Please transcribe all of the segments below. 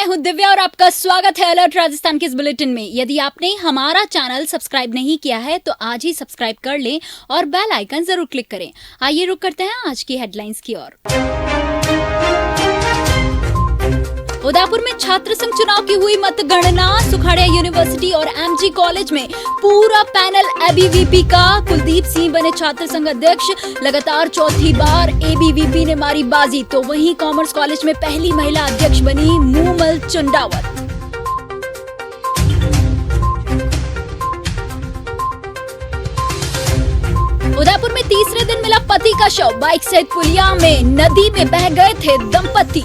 मैं हूं दिव्या और आपका स्वागत है अलर्ट राजस्थान के इस बुलेटिन में। यदि आपने हमारा चैनल सब्सक्राइब नहीं किया है तो आज ही सब्सक्राइब कर लें और बेल आइकन जरूर क्लिक करें। आइए रुक करते हैं आज की हेडलाइंस की ओर। उदयपुर में छात्र संघ चुनाव की हुई मतगणना। सुखाड़िया यूनिवर्सिटी और एमजी कॉलेज में पूरा पैनल एबीवीपी का। कुलदीप सिंह बने छात्र संघ अध्यक्ष। लगातार चौथी बार एबीवीपी ने मारी बाजी। तो वहीं कॉमर्स कॉलेज में पहली महिला अध्यक्ष बनी मूमल चुंडावत। उदयपुर में तीसरे दिन मिला पति का शव। बाइक सहित पुलिया में नदी में बह गए थे दंपति।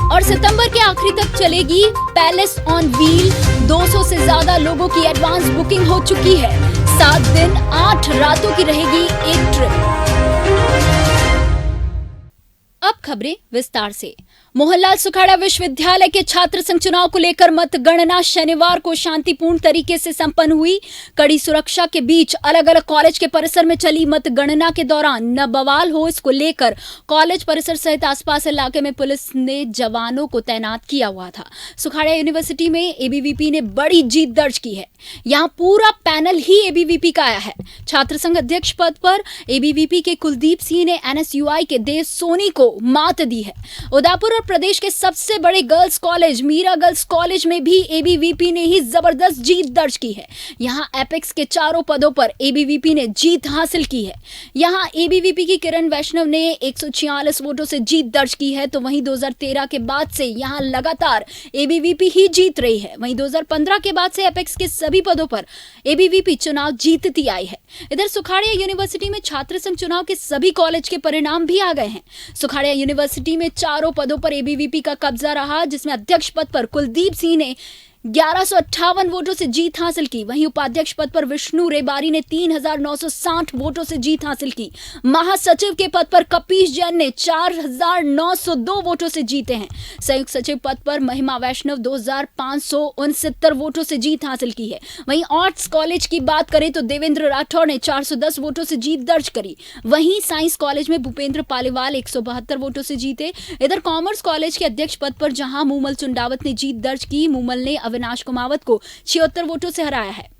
और सितंबर के आखिरी तक चलेगी पैलेस ऑन व्हील। 200 से ज्यादा लोगों की एडवांस बुकिंग हो चुकी है। 7 दिन 8 रातों की रहेगी एक ट्रिप। अब खबरें विस्तार से। मोहनलाल सुखाड़िया विश्वविद्यालय के छात्र संघ चुनाव को लेकर मतगणना शनिवार को शांतिपूर्ण तरीके से संपन्न हुई। कड़ी सुरक्षा के बीच अलग अलग कॉलेज के परिसर में चली मतगणना के दौरान न बवाल हो, इसको लेकर कॉलेज परिसर सहित आसपास इलाके में पुलिस ने जवानों को तैनात किया हुआ था। सुखाड़िया यूनिवर्सिटी में एबीवीपी ने बड़ी जीत दर्ज की है। यहाँ पूरा पैनल ही एबीवीपी का आया है। छात्र संघ अध्यक्ष पद पर एबीवीपी के कुलदीप सिंह ने एनएसयूआई के देव सोनी को मात दी है। उदयपुर और प्रदेश के सबसे बड़े girls college Meera girls college में भी एबीवीपी ने ही जबरदस्त जीत दर्ज की है। यहां एपेक्स के चारों पदों पर एबीवीपी ने जीत हासिल की है। यहां एबीवीपी की किरण वैष्णव ने 146 वोटों से जीत दर्ज की है। तो वहीं 2013 के बाद से यहां लगातार एबीवीपी ही जीत रही है। वहीं 2015 के बाद से एपेक्स के सभी पदों पर एबीवीपी चुनाव जीतती आई है। इधर सुखाड़िया यूनिवर्सिटी में छात्र संघ चुनाव के सभी कॉलेज के परिणाम भी आ गए हैं। सुखाड़िया यूनिवर्सिटी में चारों पदों पर एबीवीपी का कब्जा रहा, जिसमें अध्यक्ष पद पर कुलदीप सिंह ने 1158 वोटों से जीत हासिल की। वहीं उपाध्यक्ष पद पर विष्णु रेबारी ने 3960 वोटों से जीत हासिल की। महासचिव के पद पर कपीश जैन ने 4902 वोटों से जीते हैं। संयुक्त सचिव पद पर महिमा वैष्णव 2569 वोटों से जीत हासिल की है। वहीं आर्ट्स कॉलेज की बात करें तो देवेंद्र राठौर ने 410 वोटों से जीत दर्ज करी। वहीं साइंस कॉलेज में भूपेंद्र पालीवाल 172 वोटों से जीते। इधर कॉमर्स कॉलेज के अध्यक्ष पद पर जहां मूमल चुंडावत ने जीत दर्ज की, मूमल ने अविनाश कुमावत को 76 वोटों से हराया है।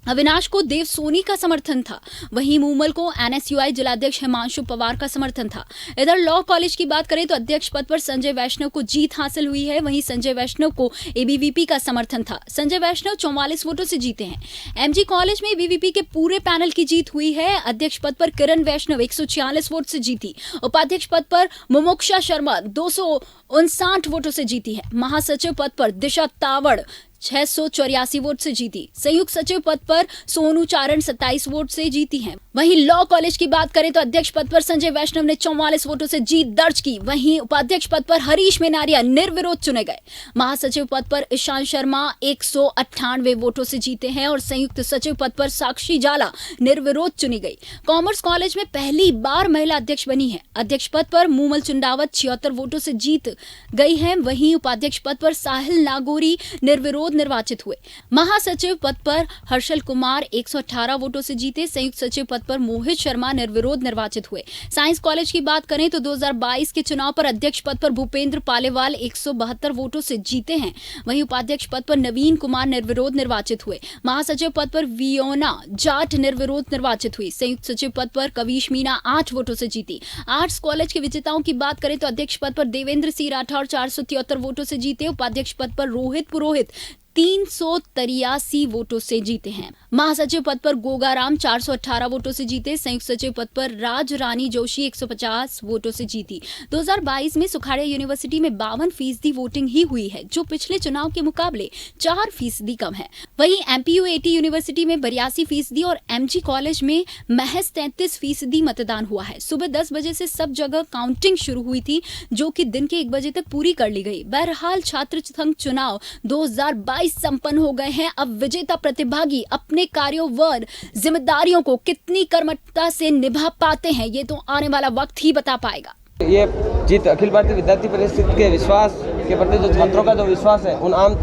अविनाश को देव सोनी का समर्थन था। वहीं मूमल को एनएसयूआई जिलाध्यक्ष हिमांशु पवार का समर्थन था। इधर लॉ कॉलेज की बात करें तो अध्यक्ष पद पर संजय वैष्णव को जीत हासिल हुई है। वहीं संजय वैष्णव को एबीवीपी का समर्थन था। संजय वैष्णव 44 वोटों से जीते हैं। एमजी कॉलेज में एबीवीपी के पूरे पैनल की जीत हुई है। अध्यक्ष पद पर किरण वैष्णव 146 वोट से जीती। उपाध्यक्ष पद पर मुमुक्षा शर्मा 259 वोटों से जीती है। महासचिव पद पर दिशा तावड़ 684 वोट से जीती। संयुक्त सचिव पद पर सोनू चारण 27 वोट से जीती हैं। वहीं लॉ कॉलेज की बात करें तो अध्यक्ष पद पर संजय वैष्णव ने 44 वोटों से जीत दर्ज की। वहीं उपाध्यक्ष पद पर हरीश मेनारिया निर्विरोध चुने गए। महासचिव पद पर ईशान शर्मा 198 वोटों से जीते हैं और संयुक्त सचिव पद पर साक्षी जाला निर्विरोध चुनी गई। कॉमर्स कॉलेज में पहली बार महिला अध्यक्ष बनी है। अध्यक्ष पद पर मूमल चुंडावत 76 वोटों से जीत गई है। वहीं उपाध्यक्ष पद पर साहिल नागौरी निर्विरोध निर्वाचित हुए। महासचिव पद पर हर्षल कुमार 118 वोटों से जीते। संयुक्त सचिव पद पर मोहित शर्मा निर्विरोध निर्वाचित हुए। साइंस कॉलेज की बात करें तो 2022 के चुनाव पर अध्यक्ष पद पर भूपेंद्र पालीवाल 172 वोटों से जीते हैं। वहीं उपाध्यक्ष पद पर नवीन कुमार निर्विरोध निर्वाचित हुए। महासचिव पद पर वियोना जाट निर्विरोध निर्वाचित हुई। संयुक्त सचिव पद पर कविश मीना 8 वोटों से जीती। आर्ट्स कॉलेज के विजेताओं की बात करें तो अध्यक्ष पद पर देवेंद्र सिंह राठौर 473 वोटों से जीते। उपाध्यक्ष पद पर रोहित पुरोहित 383 वोटों से जीते हैं। महासचिव पद पर गोगाराम 418 वोटों से जीते। संयुक्त सचिव पद पर राज रानी जोशी 150 वोटों से जीती। 2022 में सुखाड़िया यूनिवर्सिटी में 52% वोटिंग ही हुई है, जो पिछले चुनाव के मुकाबले 4% कम है। वहीं एमपीयूएटी यूनिवर्सिटी में 82% और एमजी कॉलेज में महज 33% मतदान हुआ है। सुबह 10 बजे से सब जगह काउंटिंग शुरू हुई थी, जो कि दिन के 1 बजे तक पूरी कर ली गई। बहरहाल छात्र संघ चुनाव 2022 संपन्न हो गए हैं। अब विजेता प्रतिभागी अपने कार्यों व जिम्मेदारियों को कितनी कर्मठता से निभा पाते हैं, ये तो आने वाला वक्त ही बता पाएगा। ये जीत अखिल भारतीय विद्यार्थी परिषद के विश्वास के प्रति जो छात्रों का जो विश्वास है, उन आम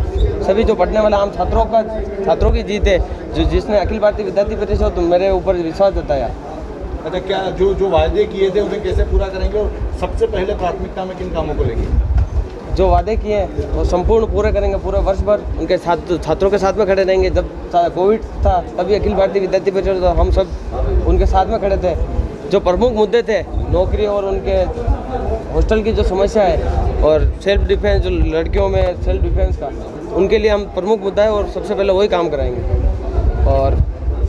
सभी जो पढ़ने वाले आम छात्रों की जीत है, जिसने अखिल भारतीय विद्यार्थी परिषद मेरे ऊपर विश्वास जताया। अच्छा, क्या जो वायदे किए थे उन्हें कैसे पूरा करेंगे और सबसे पहले प्राथमिकता में किन कामों को लेंगे? जो वादे किए हैं वो संपूर्ण पूरे करेंगे। पूरे वर्ष भर उनके छात्रों के साथ में खड़े रहेंगे। जब कोविड था तभी अखिल भारतीय विद्यार्थी परिषद हम सब उनके साथ में खड़े थे। जो प्रमुख मुद्दे थे, नौकरी और उनके हॉस्टल की जो समस्या है और सेल्फ डिफेंस, जो लड़कियों में सेल्फ डिफेंस का, उनके लिए हम प्रमुख मुद्दा है और सबसे पहले वही काम कराएंगे। और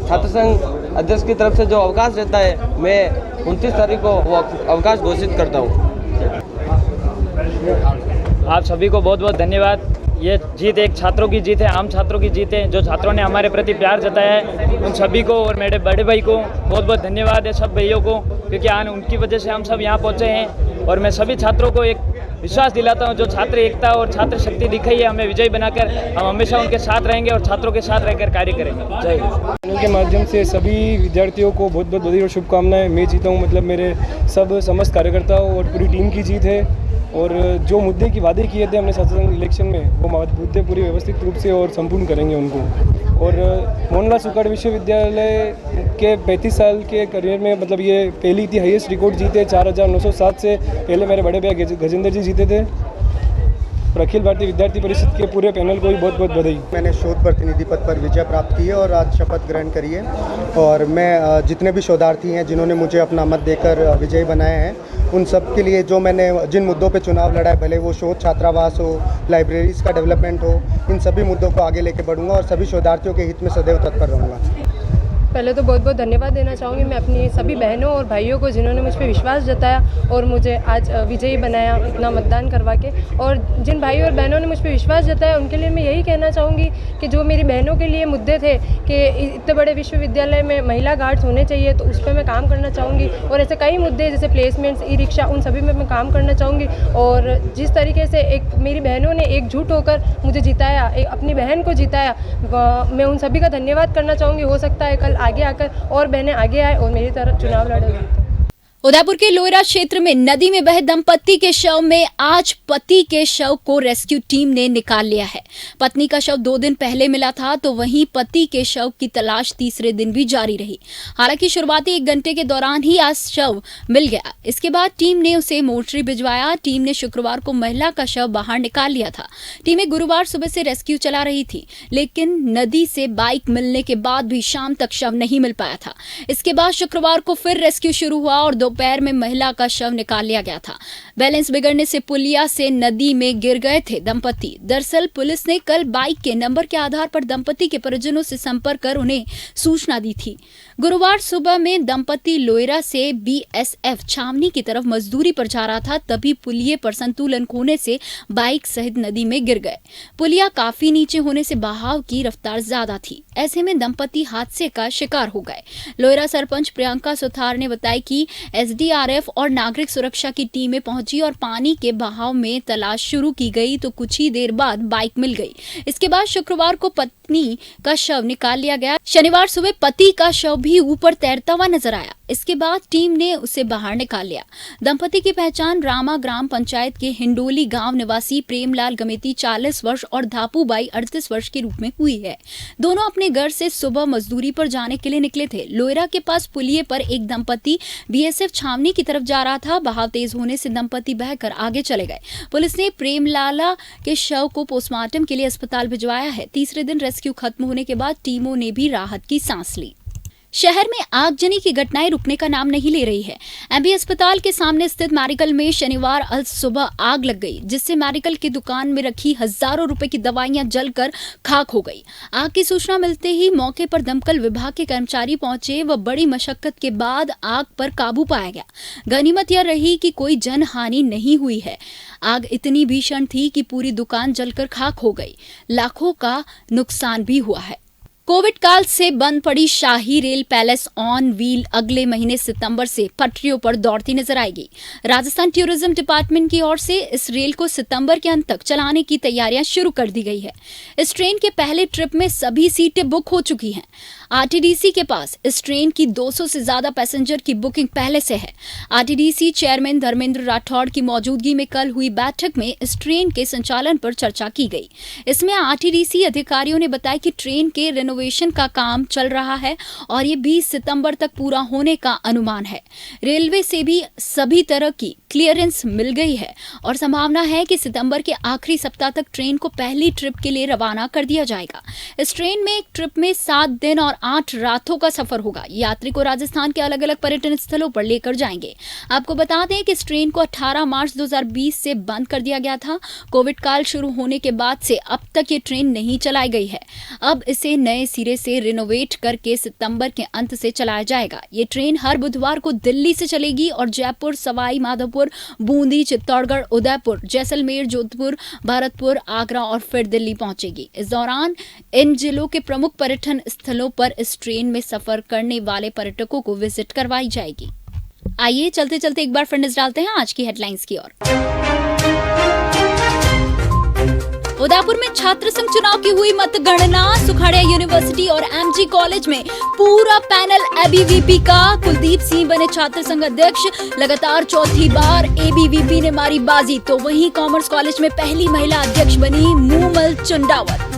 छात्र संघ अध्यक्ष की तरफ से जो अवकाश रहता है, मैं 29 तारीख को वो अवकाश घोषित करता हूँ। आप सभी को बहुत बहुत धन्यवाद। ये जीत एक छात्रों की जीत है, आम छात्रों की जीत है। जो छात्रों ने हमारे प्रति प्यार जताया है, उन सभी को और मेरे बड़े भाई को बहुत बहुत धन्यवाद है, सब भाइयों को, क्योंकि आज उनकी वजह से हम सब यहाँ पहुँचे हैं। और मैं सभी छात्रों को एक विश्वास दिलाता हूँ, जो छात्र एकता और छात्र शक्ति दिखाई है हमें विजयी बनाकर, हम हमेशा उनके साथ रहेंगे और छात्रों के साथ रहकर कार्य करेंगे। जय हिंद। चैनल के माध्यम से सभी विद्यार्थियों को बहुत बहुत बधाई और शुभकामनाएं। मैं जीता हूँ, मतलब मेरे सब समस्त कार्यकर्ताओं और पूरी टीम की जीत है। और जो मुद्दे की वादे किए थे हमने छात्र संघ इलेक्शन में, वो मुद्दे पूरी व्यवस्थित रूप से और संपूर्ण करेंगे उनको। और मोहनलाल सुखाड़ विश्वविद्यालय के 35 साल के करियर में, मतलब ये पहली थी हाईएस्ट रिकॉर्ड जीते। 4907 से पहले मेरे बड़े भैया गजेंद्र जी जीते थे। और अखिल भारतीय विद्यार्थी परिषद के पूरे पैनल को भी बहुत बहुत बधाई। मैंने शोध प्रतिनिधि पद पर विजय प्राप्त की है और आज शपथ ग्रहण करी है। और मैं जितने भी शोधार्थी हैं जिन्होंने मुझे अपना मत देकर विजयी बनाया है, उन सब के लिए जो मैंने जिन मुद्दों पे चुनाव लड़ा है, भले वो शोध छात्रावास हो, लाइब्रेरीज़ का डेवलपमेंट हो, इन सभी मुद्दों को आगे लेके बढ़ूंगा और सभी शोधार्थियों के हित में सदैव तत्पर रहूँगा। पहले तो बहुत बहुत धन्यवाद देना चाहूँगी मैं अपनी सभी बहनों और भाइयों को, जिन्होंने मुझ पर विश्वास जताया और मुझे आज विजयी बनाया इतना मतदान करवा के। और जिन भाइयों और बहनों ने मुझ पर विश्वास जताया, उनके लिए मैं यही कहना चाहूँगी कि जो मेरी बहनों के लिए मुद्दे थे कि इतने बड़े विश्वविद्यालय में महिला गार्ड्स होने चाहिए, तो उस पर मैं काम करना चाहूँगी। और ऐसे कई मुद्दे जैसे प्लेसमेंट्स, ई रिक्शा, उन सभी में मैं काम करना चाहूँगी। और जिस तरीके से एक मेरी बहनों ने एकजुट होकर मुझे जिताया, अपनी बहन को जिताया, मैं उन सभी का धन्यवाद करना चाहूँगी। हो सकता है कल आगे आकर और बहनें आगे आए और मेरी तरफ चुनाव लड़े। उदयपुर के लोयरा क्षेत्र में नदी में बहे दंपत्ति के शव में आज पति के शव को रेस्क्यू टीम ने निकाल लिया है। पत्नी का शव 2 दिन पहले मिला था, तो वहीं पति के शव की तलाश तीसरे दिन भी जारी रही। हालांकि शुरुआती 1 घंटे के दौरान ही आज शव मिल गया। इसके बाद टीम ने उसे मोर्चरी भिजवाया। टीम ने शुक्रवार को महिला का शव बाहर निकाल लिया था। टीमें गुरुवार सुबह से रेस्क्यू चला रही थी, लेकिन नदी से बाइक मिलने के बाद भी शाम तक शव नहीं मिल पाया था। इसके बाद शुक्रवार को फिर रेस्क्यू शुरू हुआ और दोपहर में महिला का शव निकाल लिया गया था। बैलेंस बिगड़ने से पुलिया से नदी में गिर गए थे दंपति। दरअसल पुलिस ने कल बाइक के नंबर के आधार पर दंपति के परिजनों से संपर्क कर उन्हें सूचना दी थी। गुरुवार सुबह में दंपति लोयरा से बीएसएफ छावनी की तरफ मजदूरी पर जा रहा था, तभी पुलिये पर संतुलन खोने से बाइक सहित नदी में गिर गए। पुलिया काफी नीचे होने से बहाव की रफ्तार ज्यादा थी। ऐसे में दंपति हादसे का शिकार हो गए। लोयरा सरपंच प्रियंका सुथार ने बताया कि एसडीआरएफ और नागरिक सुरक्षा की टीमें पहुंची और पानी के बहाव में तलाश शुरू की गई, तो कुछ ही देर बाद बाइक मिल गई। इसके बाद शुक्रवार को पत्नी का शव निकाल लिया गया। शनिवार सुबह पति का शव भी ऊपर तैरता हुआ नजर आया। इसके बाद टीम ने उसे बाहर निकाल लिया। दंपति की पहचान रामा ग्राम पंचायत के हिंडोली गांव निवासी प्रेमलाल गमेती 40 वर्ष और धापूबाई 38 वर्ष के रूप में हुई है। दोनों अपने घर से सुबह मजदूरी पर जाने के लिए निकले थे। लोयरा के पास पुलिये पर एक दंपति बीएसएफ छावनी की तरफ जा रहा था। बहाव तेज होने से दंपति बहकर आगे चले गए। पुलिस ने प्रेमलाला के शव को पोस्टमार्टम के लिए अस्पताल भिजवाया है। तीसरे दिन रेस्क्यू खत्म होने के बाद टीमों ने भी राहत की सांस ली। शहर में आगजनी की घटनाएं रुकने का नाम नहीं ले रही है। एमबी अस्पताल के सामने स्थित मेडिकल में शनिवार अल सुबह आग लग गई, जिससे मेडिकल की दुकान में रखी हजारों रुपए की दवाइयां जलकर खाक हो गई। आग की सूचना मिलते ही मौके पर दमकल विभाग के कर्मचारी पहुंचे व बड़ी मशक्कत के बाद आग पर काबू पाया गया। गनीमत यह रही कि कोई जनहानि नहीं हुई है। आग इतनी भीषण थी कि पूरी दुकान जलकर खाक हो गई। लाखों का नुकसान भी हुआ है। कोविड काल से बंद पड़ी शाही रेल पैलेस ऑन व्हील अगले महीने सितंबर से पटरियों पर दौड़ती नजर आएगी। राजस्थान टूरिज्म डिपार्टमेंट की ओर से इस रेल को सितंबर के अंत तक चलाने की तैयारियां शुरू कर दी गई है। इस ट्रेन के पहले ट्रिप में सभी सीटें बुक हो चुकी हैं। आरटीडीसी के पास इस ट्रेन की 200 से ज्यादा पैसेंजर की बुकिंग पहले से है। आरटीडीसी चेयरमैन धर्मेंद्र राठौड़ की मौजूदगी में कल हुई बैठक में इस ट्रेन के संचालन पर चर्चा की गई। इसमें आरटीडीसी अधिकारियों ने बताया कि ट्रेन के रिनोवेशन का काम चल रहा है और ये 20 सितंबर तक पूरा होने का अनुमान है। रेलवे से भी सभी तरह की क्लियरेंस मिल गई है और संभावना है कि सितंबर के आखिरी सप्ताह तक ट्रेन को पहली ट्रिप के लिए रवाना कर दिया जाएगा। इस ट्रेन में एक ट्रिप में 7 दिन और 8 रातों का सफर होगा। यात्री को राजस्थान के अलग अलग पर्यटन स्थलों पर लेकर जाएंगे। आपको बता दें कि इस ट्रेन को 18 मार्च 2020 से बंद कर दिया गया था। कोविड काल शुरू होने के बाद से अब तक ये ट्रेन नहीं चलाई गई है। अब इसे नए सिरे से रिनोवेट करके सितंबर के अंत से चलाया जाएगा। ये ट्रेन हर बुधवार को दिल्ली से चलेगी और जयपुर, सवाई माधोपुर, बूंदी, चित्तौड़गढ़, उदयपुर, जैसलमेर, जोधपुर, भरतपुर, आगरा और फिर दिल्ली पहुंचेगी। इस दौरान इन जिलों के प्रमुख पर्यटन स्थलों पर इस ट्रेन में सफर करने वाले पर्यटकों को विजिट करवाई जाएगी। आइए चलते चलते एक बार फिर नजर डालते हैं आज की हेडलाइंस की ओर। उदयपुर में छात्र संघ चुनाव की हुई मतगणना। सुखाड़िया यूनिवर्सिटी और एमजी कॉलेज में पूरा पैनल एबीवीपी का। कुलदीप सिंह बने छात्र संघ अध्यक्ष। लगातार चौथी बार एबीवीपी ने मारी बाजी, तो वहीं कॉमर्स कॉलेज में पहली महिला अध्यक्ष बनी मूमल चंडावर।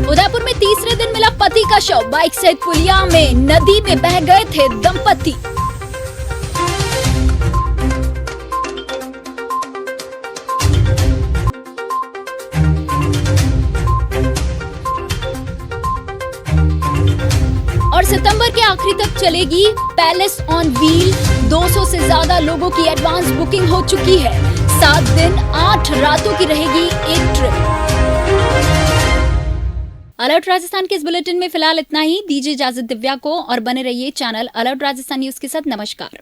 उदयपुर में तीसरे दिन मिला पति का शव। बाइक सहित पुलिया में नदी में बह गए थे दंपति। और सितंबर के आखिरी तक चलेगी पैलेस ऑन व्हील। 200 से ज्यादा लोगों की एडवांस बुकिंग हो चुकी है। 7 दिन 8 रातों की रहेगी एक ट्रिप। अलर्ट राजस्थान के इस बुलेटिन में फिलहाल इतना ही। दीजिए इजाजत दिव्या को और बने रहिए चैनल अलर्ट राजस्थान न्यूज के साथ। नमस्कार।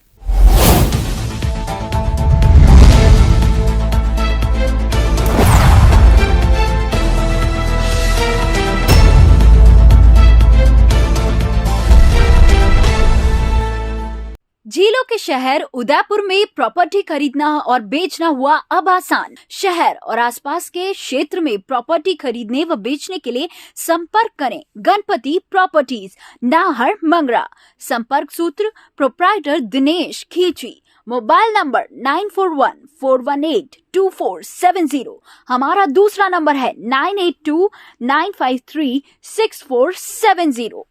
झीलों के शहर उदयपुर में प्रॉपर्टी खरीदना और बेचना हुआ अब आसान। शहर और आसपास के क्षेत्र में प्रॉपर्टी खरीदने व बेचने के लिए संपर्क करें गणपति प्रॉपर्टीज, नाहर, मंगरा। संपर्क सूत्र प्रोप्राइटर दिनेश खींची। Mobile number 9414182470। हमारा दूसरा नंबर है 9829536470।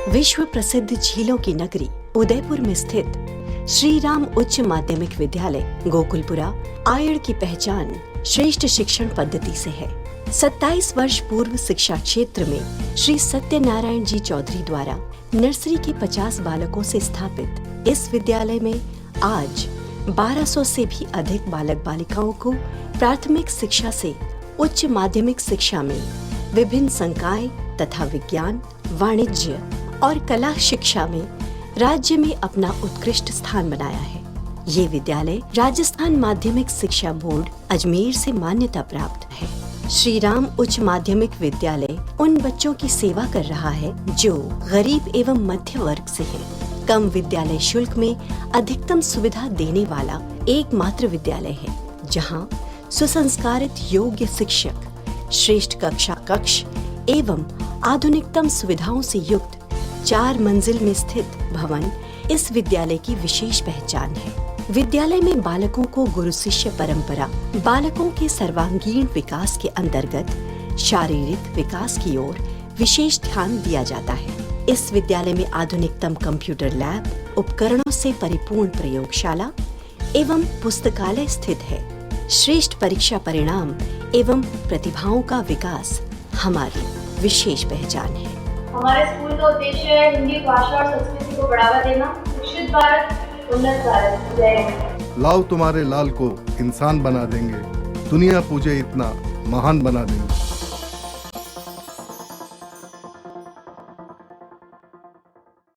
विश्व प्रसिद्ध झीलों की नगरी उदयपुर में स्थित श्री राम उच्च माध्यमिक विद्यालय गोकुलपुरा आयड़ की पहचान श्रेष्ठ शिक्षण पद्धति से है। 27 वर्ष पूर्व शिक्षा क्षेत्र में श्री सत्यनारायण जी चौधरी द्वारा नर्सरी के 50 बालकों से स्थापित इस विद्यालय में आज 1200 से भी अधिक बालक बालिकाओं को प्राथमिक शिक्षा से उच्च माध्यमिक शिक्षा में विभिन्न संकाय तथा विज्ञान, वाणिज्य और कला शिक्षा में राज्य में अपना उत्कृष्ट स्थान बनाया है। ये विद्यालय राजस्थान माध्यमिक शिक्षा बोर्ड अजमेर से मान्यता प्राप्त है। श्री राम उच्च माध्यमिक विद्यालय उन बच्चों की सेवा कर रहा है जो गरीब एवं मध्य वर्ग से है। कम विद्यालय शुल्क में अधिकतम सुविधा देने वाला एकमात्र विद्यालय है जहां सुसंस्कारित योग्य शिक्षक, श्रेष्ठ कक्ष एवं आधुनिकतम सुविधाओं से युक्त 4 मंजिल में स्थित भवन इस विद्यालय की विशेष पहचान है। विद्यालय में बालकों को गुरु शिष्य परंपरा, बालकों के सर्वांगीण विकास के अंतर्गत शारीरिक विकास की ओर विशेष ध्यान दिया जाता है। इस विद्यालय में आधुनिकतम कंप्यूटर लैब, उपकरणों से परिपूर्ण प्रयोगशाला एवं पुस्तकालय स्थित है। श्रेष्ठ परीक्षा परिणाम एवं प्रतिभाओं का विकास हमारी विशेष पहचान है। हमारे स्कूल का उद्देश्य है हिंदी भाषा और संस्कृति को बढ़ावा देना। शिक्षित भारत, उन्नत भारत। जय हिंद। लाओ तुम्हारे लाल को इंसान बना देंगे, दुनिया पूजे इतना महान बना देंगे।